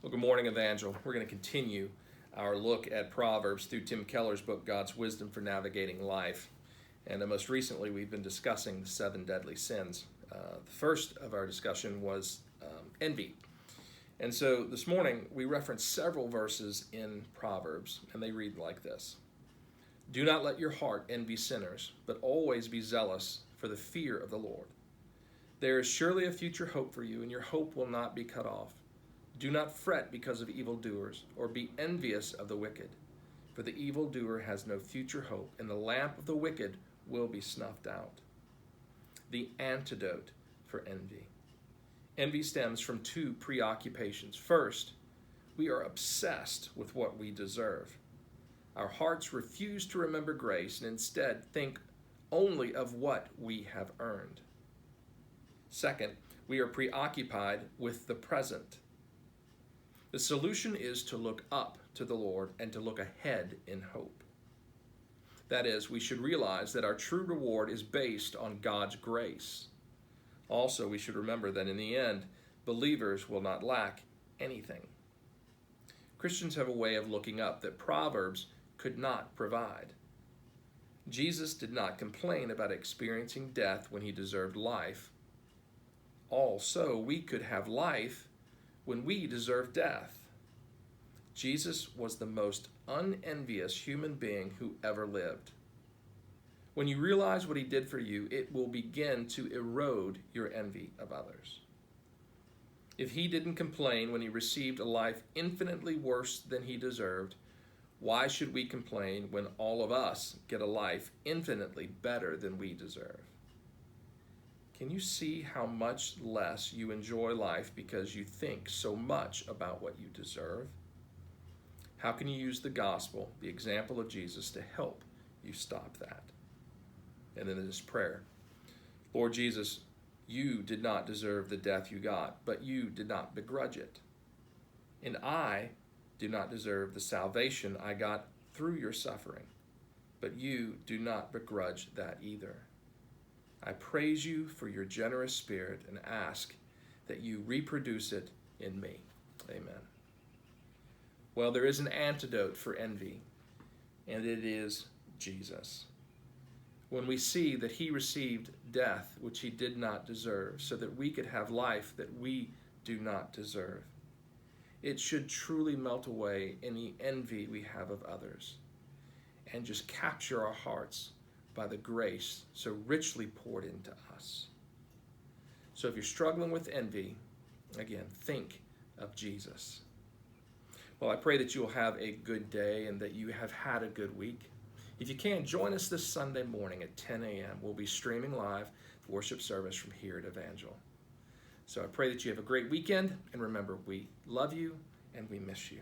Well, good morning, Evangel. We're going to continue our look at Proverbs through Tim Keller's book, God's Wisdom for Navigating Life. And most recently, we've been discussing the 7 deadly sins. The first of our discussion was envy. And so this morning, we reference several verses in Proverbs, and they read like this. Do not let your heart envy sinners, but always be zealous for the fear of the Lord. There is surely a future hope for you, and your hope will not be cut off. Do not fret because of evildoers, or be envious of the wicked. For the evildoer has no future hope, and the lamp of the wicked will be snuffed out. The antidote for envy. Envy stems from 2 preoccupations. First, we are obsessed with what we deserve. Our hearts refuse to remember grace and instead think only of what we have earned. Second, we are preoccupied with the present. The solution is to look up to the Lord and to look ahead in hope. That is, we should realize that our true reward is based on God's grace. Also, we should remember that in the end, believers will not lack anything. Christians have a way of looking up that Proverbs could not provide. Jesus did not complain about experiencing death when he deserved life. Also, we could have life when we deserve death. Jesus was the most unenvious human being who ever lived. When you realize what he did for you, it will begin to erode your envy of others. If he didn't complain when he received a life infinitely worse than he deserved, why should we complain when all of us get a life infinitely better than we deserve? Can you see how much less you enjoy life because you think so much about what you deserve? How can you use the gospel, the example of Jesus, to help you stop that? And then this prayer. Lord Jesus, you did not deserve the death you got, but you did not begrudge it. And I do not deserve the salvation I got through your suffering, but you do not begrudge that either. I praise you for your generous spirit and ask that you reproduce it in me. Amen. Well, there is an antidote for envy, and it is Jesus. When we see that he received death which he did not deserve, so that we could have life that we do not deserve, it should truly melt away any envy we have of others and just capture our hearts by the grace so richly poured into us. So if you're struggling with envy, again, think of Jesus. Well, I pray that you'll have a good day and that you have had a good week. If you can, join us this Sunday morning at 10 a.m. We'll be streaming live the worship service from here at Evangel. So I pray that you have a great weekend, and remember, we love you and we miss you.